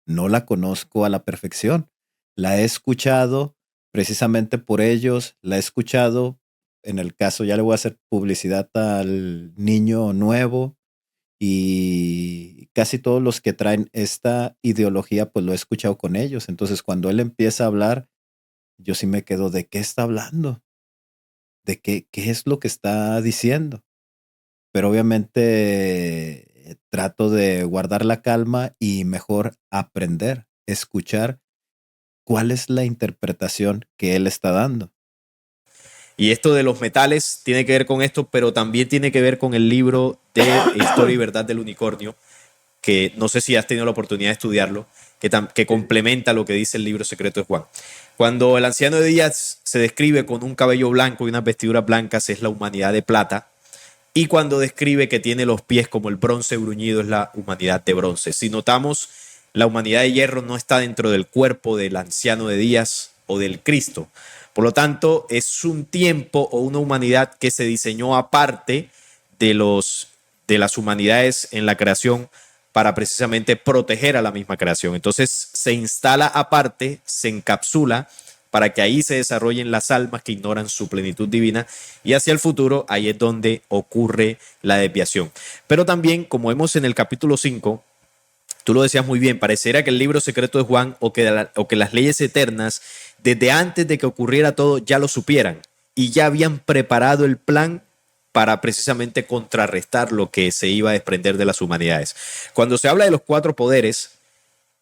no la conozco a la perfección. La he escuchado precisamente por ellos, la he escuchado en el caso, ya le voy a hacer publicidad al niño nuevo, y casi todos los que traen esta ideología, pues lo he escuchado con ellos. Entonces, cuando él empieza a hablar, yo sí me quedo, ¿de qué está hablando? ¿De qué es lo que está diciendo? Pero obviamente trato de guardar la calma y mejor aprender, escuchar cuál es la interpretación que él está dando. Y esto de los metales tiene que ver con esto, pero también tiene que ver con el libro de Historia y Verdad del Unicornio, que no sé si has tenido la oportunidad de estudiarlo, que complementa lo que dice el libro secreto de Juan. Cuando el anciano de días se describe con un cabello blanco y unas vestiduras blancas, es la humanidad de plata. Y cuando describe que tiene los pies como el bronce bruñido, es la humanidad de bronce. Si notamos, la humanidad de hierro no está dentro del cuerpo del anciano de días o del Cristo. Por lo tanto, es un tiempo o una humanidad que se diseñó aparte de las humanidades en la creación, para precisamente proteger a la misma creación. Entonces se instala aparte, se encapsula para que ahí se desarrollen las almas que ignoran su plenitud divina, y hacia el futuro ahí es donde ocurre la desviación. Pero también, como vemos en el capítulo 5, tú lo decías muy bien, pareciera que el libro secreto de Juan o que las leyes eternas, desde antes de que ocurriera todo, ya lo supieran y ya habían preparado el plan para precisamente contrarrestar lo que se iba a desprender de las humanidades. Cuando se habla de los cuatro poderes,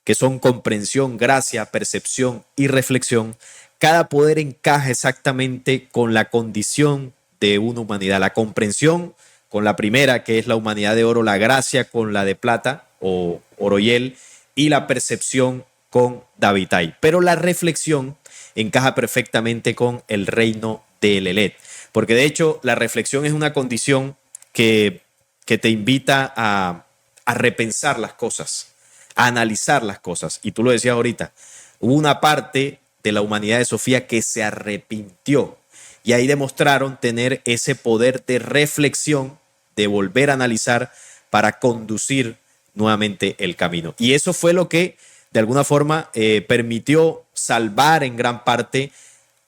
que son comprensión, gracia, percepción y reflexión, cada poder encaja exactamente con la condición de una humanidad. La comprensión con la primera, que es la humanidad de oro, la gracia con la de plata o oroyel, y la percepción con Davitai. Pero la reflexión encaja perfectamente con el reino de Lelet. Porque de hecho la reflexión es una condición que te invita a repensar las cosas, a analizar las cosas. Y tú lo decías ahorita, hubo una parte de la humanidad de Sofía que se arrepintió. Y ahí demostraron tener ese poder de reflexión, de volver a analizar para conducir nuevamente el camino. Y eso fue lo que de alguna forma permitió salvar en gran parte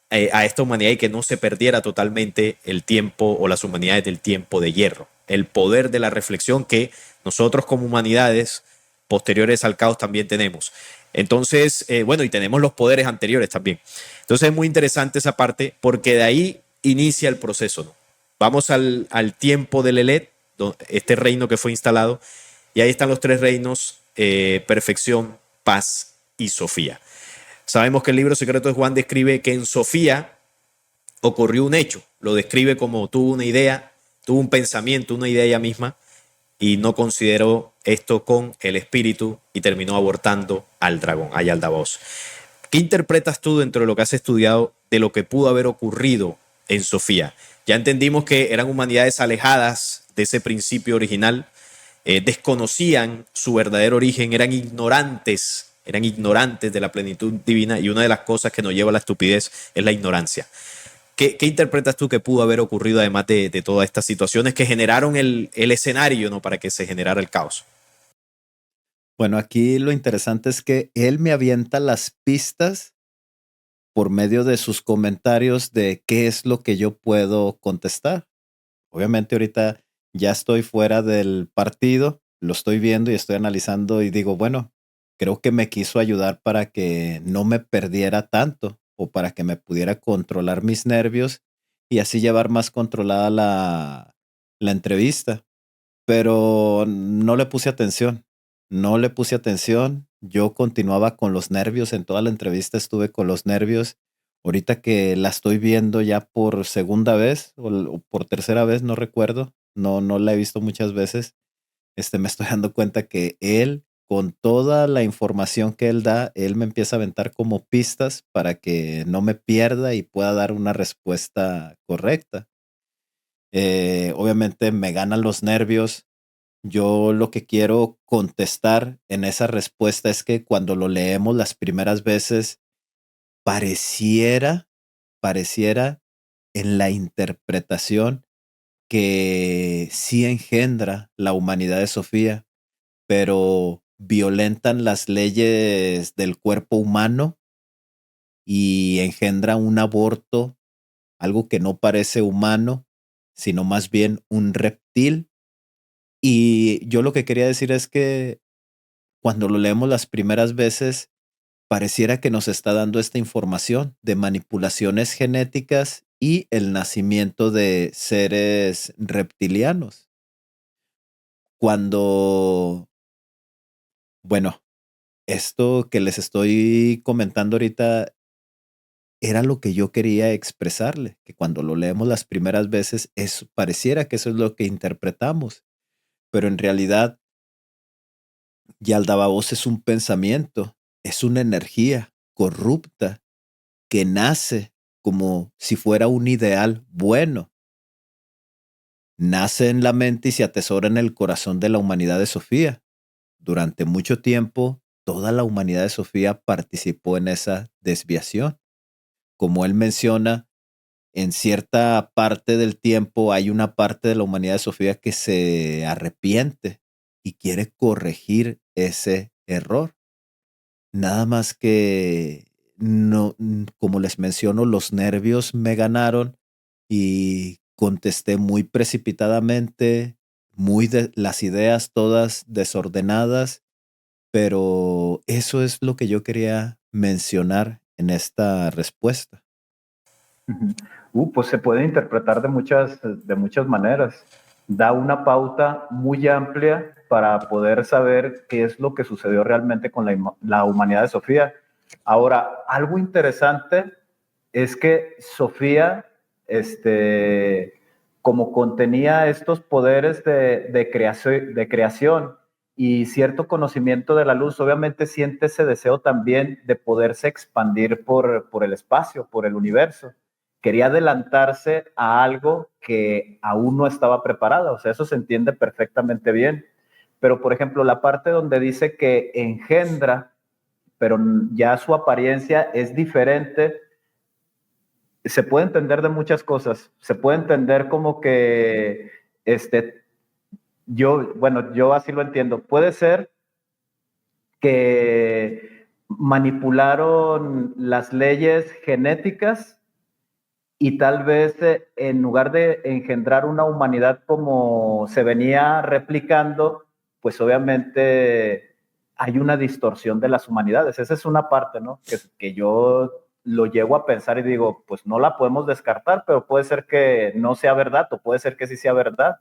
a esta humanidad y que no se perdiera totalmente el tiempo o las humanidades del tiempo de hierro. El poder de la reflexión que nosotros como humanidades posteriores al caos también tenemos. Entonces, bueno, y tenemos los poderes anteriores también. Entonces es muy interesante esa parte porque de ahí inicia el proceso, ¿no? Vamos al tiempo del Lelet, este reino que fue instalado, y ahí están los tres reinos, perfección, paz y Sofía. Sabemos que el libro secreto de Juan describe que en Sofía ocurrió un hecho, lo describe como tuvo una idea, tuvo un pensamiento, una idea ella misma, y no consideró esto con el espíritu y terminó abortando al dragón, a Yaldabaoth. ¿Qué interpretas tú dentro de lo que has estudiado de lo que pudo haber ocurrido en Sofía? Ya entendimos que eran humanidades alejadas de ese principio original, desconocían su verdadero origen, eran ignorantes de la plenitud divina, y una de las cosas que nos lleva a la estupidez es la ignorancia. ¿Qué interpretas tú que pudo haber ocurrido además de todas estas situaciones que generaron el escenario, ¿no?, para que se generara el caos? Bueno, aquí lo interesante es que él me avienta las pistas por medio de sus comentarios de qué es lo que yo puedo contestar. Obviamente ahorita ya estoy fuera del partido, lo estoy viendo y estoy analizando y digo, bueno, creo que me quiso ayudar para que no me perdiera tanto o para que me pudiera controlar mis nervios y así llevar más controlada la entrevista. Pero no le puse atención, no le puse atención. Yo continuaba con los nervios, en toda la entrevista estuve con los nervios. Ahorita que la estoy viendo ya por segunda vez o por tercera vez, no recuerdo, no la he visto muchas veces, me estoy dando cuenta que él, con toda la información que él da, él me empieza a aventar como pistas para que no me pierda y pueda dar una respuesta correcta. Obviamente me ganan los nervios. Yo lo que quiero contestar en esa respuesta es que cuando lo leemos las primeras veces, pareciera, pareciera en la interpretación que sí engendra la humanidad de Sofía, pero violentan las leyes del cuerpo humano y engendra un aborto, algo que no parece humano, sino más bien un reptil. Y yo lo que quería decir es que cuando lo leemos las primeras veces, pareciera que nos está dando esta información de manipulaciones genéticas y el nacimiento de seres reptilianos. Cuando, bueno, esto que les estoy comentando ahorita era lo que yo quería expresarle, que cuando lo leemos las primeras veces, pareciera que eso es lo que interpretamos, pero en realidad Yaldabaoth es un pensamiento, es una energía corrupta que nace como si fuera un ideal bueno. Nace en la mente y se atesora en el corazón de la humanidad de Sofía. Durante mucho tiempo, toda la humanidad de Sofía participó en esa desviación. Como él menciona, en cierta parte del tiempo hay una parte de la humanidad de Sofía que se arrepiente y quiere corregir ese error. Nada más que no, como les menciono, los nervios me ganaron y contesté muy precipitadamente, las ideas todas desordenadas, pero eso es lo que yo quería mencionar en esta respuesta. Ujú. Pues se puede interpretar de muchas maneras. Da una pauta muy amplia para poder saber qué es lo que sucedió realmente con la humanidad de Sofía. Ahora, algo interesante es que Sofía, como contenía estos poderes de creación y cierto conocimiento de la luz, obviamente siente ese deseo también de poderse expandir por el espacio, por el universo. Quería adelantarse a algo que aún no estaba preparada, o sea, eso se entiende perfectamente bien. Pero, por ejemplo, la parte donde dice que engendra, pero ya su apariencia es diferente, se puede entender de muchas cosas. Se puede entender como que, yo así lo entiendo. Puede ser que manipularon las leyes genéticas y tal vez en lugar de engendrar una humanidad como se venía replicando, pues obviamente hay una distorsión de las humanidades. Esa es una parte, ¿no? Que yo lo llego a pensar y digo, pues no la podemos descartar, pero puede ser que no sea verdad o puede ser que sí sea verdad,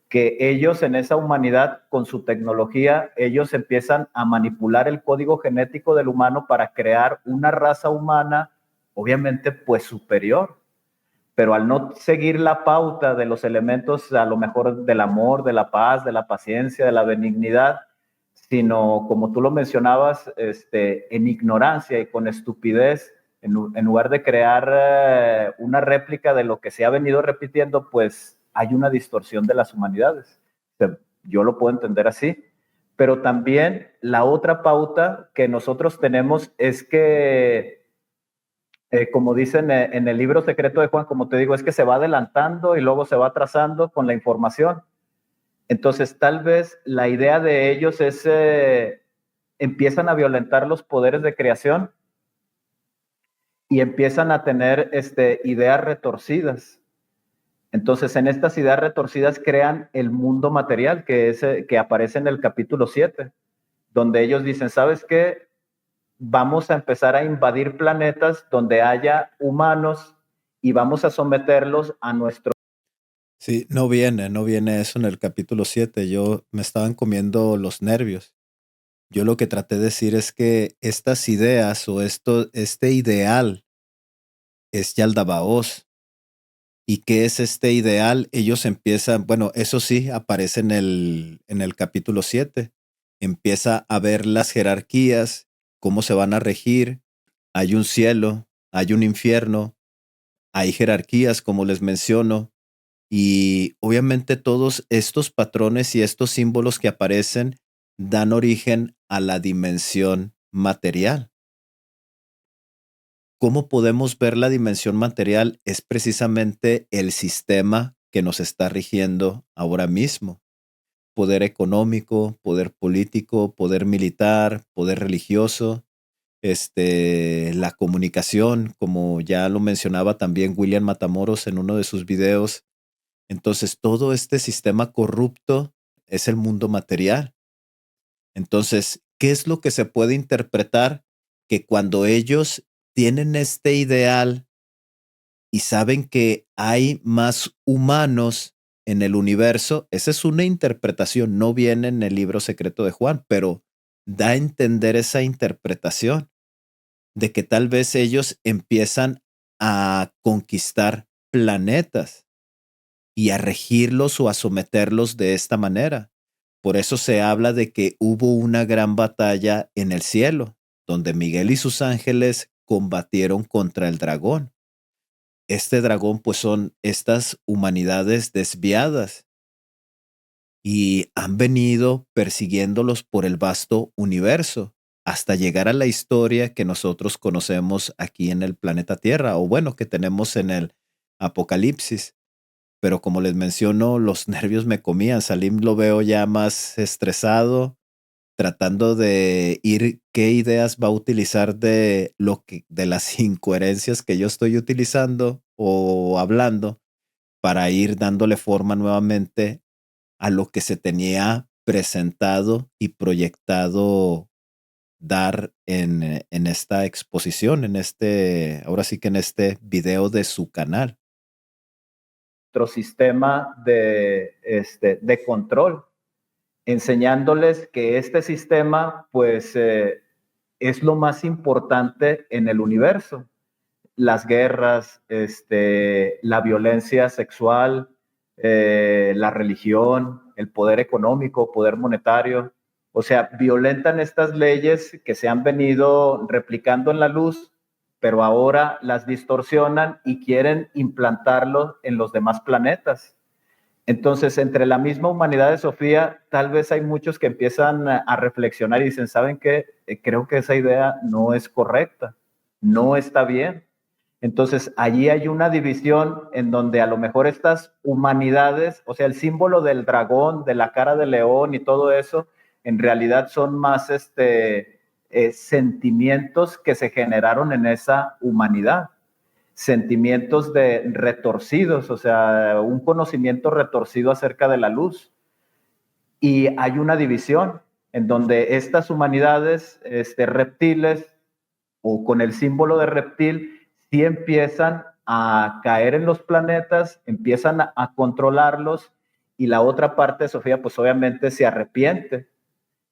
que ellos en esa humanidad, con su tecnología, ellos empiezan a manipular el código genético del humano para crear una raza humana, obviamente, pues superior, pero al no seguir la pauta de los elementos, a lo mejor del amor, de la paz, de la paciencia, de la benignidad, sino, como tú lo mencionabas, en ignorancia y con estupidez, en lugar de crear una réplica de lo que se ha venido repitiendo, pues hay una distorsión de las humanidades. O sea, yo lo puedo entender así. Pero también la otra pauta que nosotros tenemos es que como dicen en el libro secreto de Juan, como te digo, es que se va adelantando y luego se va atrasando con la información. Entonces, tal vez la idea de ellos es, empiezan a violentar los poderes de creación y empiezan a tener ideas retorcidas. Entonces, en estas ideas retorcidas crean el mundo material que aparece en el capítulo 7, donde ellos dicen, ¿sabes qué? Vamos a empezar a invadir planetas donde haya humanos y vamos a someterlos a nuestro... Sí, no viene eso en el capítulo 7. Yo me estaban comiendo los nervios. Yo lo que traté de decir es que estas ideas o este ideal es Yaldabaoth. ¿Y qué es este ideal? Ellos empiezan, bueno, eso sí aparece en el capítulo 7. Empieza a ver las jerarquías, cómo se van a regir. Hay un cielo, hay un infierno, hay jerarquías, como les menciono. Y obviamente todos estos patrones y estos símbolos que aparecen dan origen a la dimensión material. ¿Cómo podemos ver la dimensión material? Es precisamente el sistema que nos está rigiendo ahora mismo. Poder económico, poder político, poder militar, poder religioso, la comunicación, como ya lo mencionaba también William Matamoros en uno de sus videos. Entonces, todo este sistema corrupto es el mundo material. Entonces, ¿qué es lo que se puede interpretar? Que cuando ellos tienen este ideal y saben que hay más humanos en el universo, esa es una interpretación, no viene en el libro secreto de Juan, pero da a entender esa interpretación de que tal vez ellos empiezan a conquistar planetas y a regirlos o a someterlos de esta manera. Por eso se habla de que hubo una gran batalla en el cielo, donde Miguel y sus ángeles combatieron contra el dragón. Este dragón, pues son estas humanidades desviadas y han venido persiguiéndolos por el vasto universo hasta llegar a la historia que nosotros conocemos aquí en el planeta Tierra, o bueno, que tenemos en el Apocalipsis. Pero como les menciono, los nervios me comían. Salim lo veo ya más estresado, tratando de ir qué ideas va a utilizar de las incoherencias que yo estoy utilizando o hablando para ir dándole forma nuevamente a lo que se tenía presentado y proyectado dar en esta exposición, ahora sí que en este video de su canal. Nuestro sistema de control, enseñándoles que este sistema pues es lo más importante en el universo. las guerras, la violencia sexual, la religión, el poder económico, poder monetario. O sea, violentan estas leyes que se han venido replicando en la luz, pero ahora las distorsionan y quieren implantarlo en los demás planetas. Entonces, entre la misma humanidad de Sofía, tal vez hay muchos que empiezan a reflexionar y dicen, ¿saben qué? Creo que esa idea no es correcta, no está bien. Entonces, allí hay una división en donde a lo mejor estas humanidades, o sea, el símbolo del dragón, de la cara de león y todo eso, en realidad son más sentimientos que se generaron en esa humanidad, sentimientos de retorcidos, o sea, un conocimiento retorcido acerca de la luz. Y hay una división en donde estas humanidades reptiles o con el símbolo de reptil sí empiezan a caer en los planetas, empiezan a controlarlos, y la otra parte de Sofía pues obviamente se arrepiente.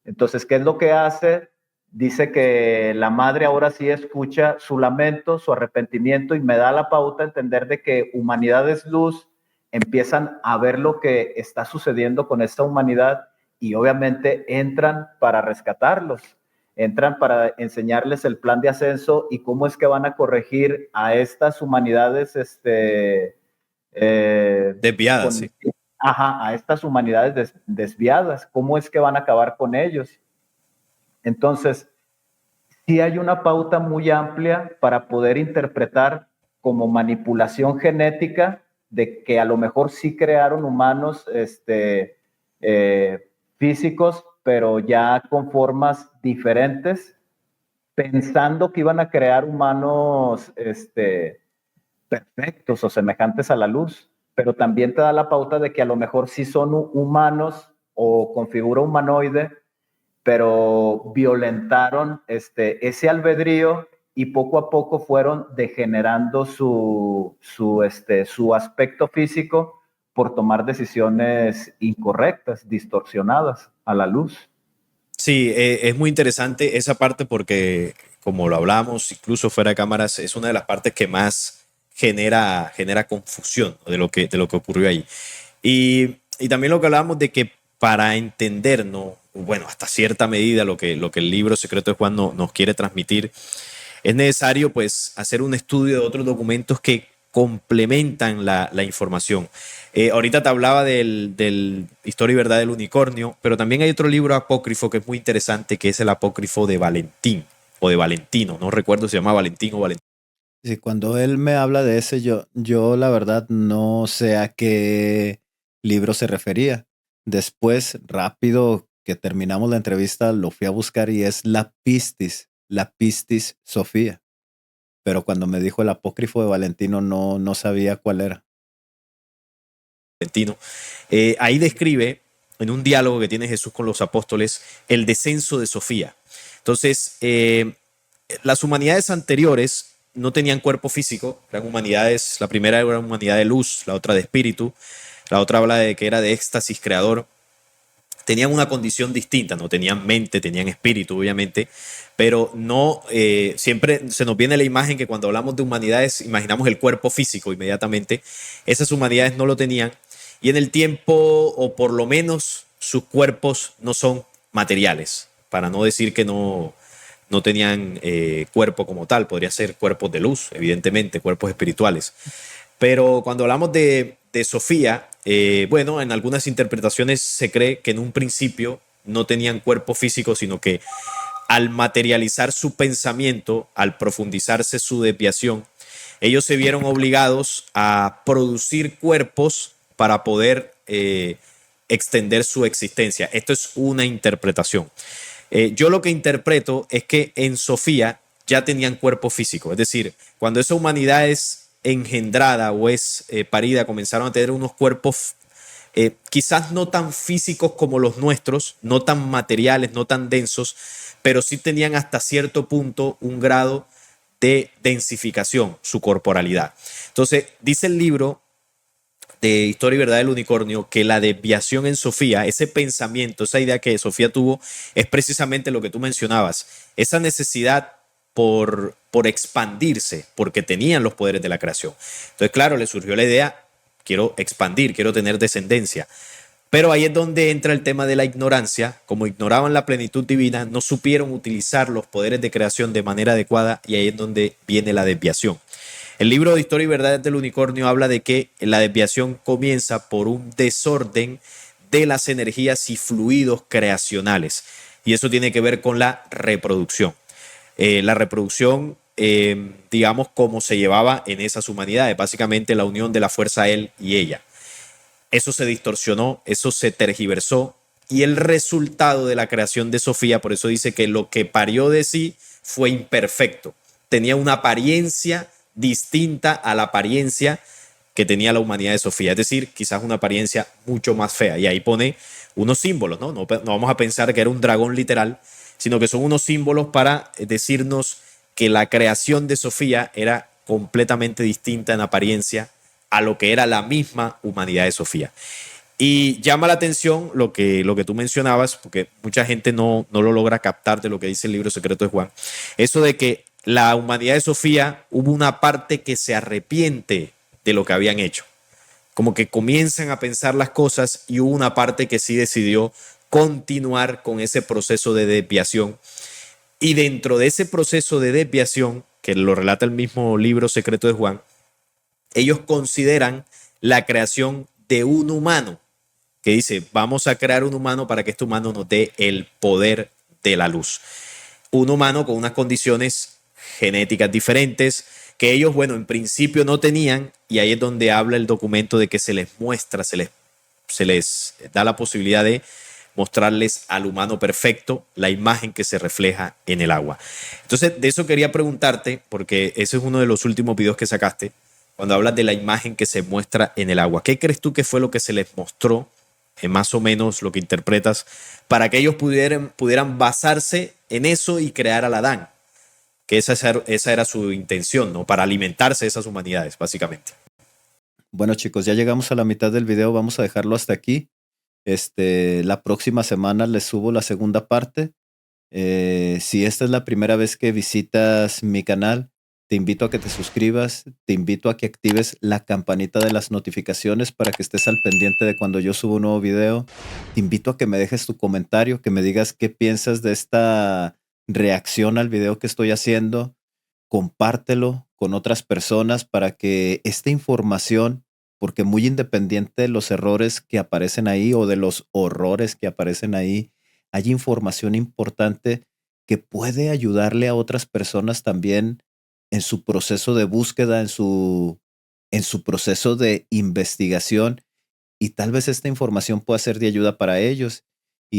Entonces, ¿qué es lo que hace? Dice que la madre ahora sí escucha su lamento, su arrepentimiento, y me da la pauta a entender de que humanidades luz empiezan a ver lo que está sucediendo con esta humanidad y obviamente entran para rescatarlos, entran para enseñarles el plan de ascenso y cómo es que van a corregir a estas humanidades Desviadas, sí. a estas humanidades desviadas, cómo es que van a acabar con ellos. Entonces, sí hay una pauta muy amplia para poder interpretar como manipulación genética de que a lo mejor sí crearon humanos físicos, pero ya con formas diferentes, pensando que iban a crear humanos perfectos o semejantes a la luz, pero también te da la pauta de que a lo mejor sí son humanos o con figura humanoide, pero violentaron ese albedrío y poco a poco fueron degenerando su aspecto físico por tomar decisiones incorrectas, distorsionadas a la luz. Sí, es muy interesante esa parte porque, como lo hablamos, incluso fuera de cámaras, es una de las partes que más genera confusión de lo que ocurrió ahí. Y también lo que hablábamos de que para entendernos, bueno, hasta cierta medida lo que el libro Secreto de Juan nos quiere transmitir, es necesario pues hacer un estudio de otros documentos que complementan la información. Ahorita te hablaba del Historia y Verdad del Unicornio, pero también hay otro libro apócrifo que es muy interesante, que es el apócrifo de Valentín o de Valentino, no recuerdo si se llama Valentín o Valentino. Sí, cuando él me habla de ese, yo la verdad no sé a qué libro se refería. Después, rápido que terminamos la entrevista, lo fui a buscar y es la Pistis Sofía. Pero cuando me dijo el apócrifo de Valentino, no sabía cuál era. Valentino. Ahí describe, en un diálogo que tiene Jesús con los apóstoles, el descenso de Sofía. Entonces, las humanidades anteriores no tenían cuerpo físico, eran humanidades, la primera era una humanidad de luz, la otra de espíritu, la otra habla de que era de éxtasis creador. Tenían una condición distinta, no tenían mente, tenían espíritu, obviamente, pero no, siempre se nos viene la imagen que cuando hablamos de humanidades imaginamos el cuerpo físico inmediatamente. Esas humanidades no lo tenían, y en el tiempo, o por lo menos sus cuerpos no son materiales, para no decir que no tenían cuerpo como tal, podría ser cuerpos de luz, evidentemente, cuerpos espirituales. Pero cuando hablamos de Sofía, bueno, en algunas interpretaciones se cree que en un principio no tenían cuerpo físico, sino que al materializar su pensamiento, al profundizarse su desviación, ellos se vieron obligados a producir cuerpos para poder extender su existencia. Esto es una interpretación. Yo lo que interpreto es que en Sofía ya tenían cuerpo físico, es decir, cuando esa humanidad es engendrada o es parida, comenzaron a tener unos cuerpos quizás no tan físicos como los nuestros, no tan materiales, no tan densos, pero sí tenían hasta cierto punto un grado de densificación, su corporalidad. Entonces, dice el libro de Historia y Verdad del Unicornio que la desviación en Sofía, ese pensamiento, esa idea que Sofía tuvo, es precisamente lo que tú mencionabas, esa necesidad por expandirse, porque tenían los poderes de la creación. Entonces, claro, le surgió la idea, quiero expandir, quiero tener descendencia. Pero ahí es donde entra el tema de la ignorancia. Como ignoraban la plenitud divina, no supieron utilizar los poderes de creación de manera adecuada, y ahí es donde viene la desviación. El libro de Historia y Verdades del Unicornio habla de que la desviación comienza por un desorden de las energías y fluidos creacionales. Y eso tiene que ver con la reproducción. La reproducción, digamos, como se llevaba en esas humanidades, básicamente la unión de la fuerza él y ella. Eso se distorsionó, eso se tergiversó, y el resultado de la creación de Sofía, por eso dice que lo que parió de sí fue imperfecto. Tenía una apariencia distinta a la apariencia que tenía la humanidad de Sofía, es decir, quizás una apariencia mucho más fea. Y ahí pone unos símbolos, ¿no? No vamos a pensar que era un dragón literal, sino que son unos símbolos para decirnos que la creación de Sofía era completamente distinta en apariencia a lo que era la misma humanidad de Sofía. Y llama la atención lo que tú mencionabas, porque mucha gente no lo logra captar de lo que dice el libro secreto de Juan. Eso de que la humanidad de Sofía hubo una parte que se arrepiente de lo que habían hecho. Como que comienzan a pensar las cosas, y hubo una parte que sí decidió continuar con ese proceso de desviación. Y dentro de ese proceso de desviación, que lo relata el mismo libro secreto de Juan, ellos consideran la creación de un humano, que dice, vamos a crear un humano para que este humano nos dé el poder de la luz. Un humano con unas condiciones genéticas diferentes que ellos, bueno, en principio no tenían, y ahí es donde habla el documento de que se les muestra, se les da la posibilidad de mostrarles al humano perfecto la imagen que se refleja en el agua. Entonces, de eso quería preguntarte, porque ese es uno de los últimos videos que sacaste, cuando hablas de la imagen que se muestra en el agua. ¿Qué crees tú que fue lo que se les mostró, más o menos lo que interpretas, para que ellos pudieran basarse en eso y crear al Adán? Que esa era su intención, ¿no? Para alimentarse de esas humanidades, básicamente. Bueno, chicos, ya llegamos a la mitad del video. Vamos a dejarlo hasta aquí. La próxima semana les subo la segunda parte. Si esta es la primera vez que visitas mi canal, te invito a que te suscribas, te invito a que actives la campanita de las notificaciones para que estés al pendiente de cuando yo subo un nuevo video. Te invito a que me dejes tu comentario, que me digas qué piensas de esta reacción al video que estoy haciendo. Compártelo con otras personas para que esta información, porque muy independiente de los errores que aparecen ahí o de los horrores que aparecen ahí, hay información importante que puede ayudarle a otras personas también en su proceso de búsqueda, en su proceso de investigación, y tal vez esta información pueda ser de ayuda para ellos.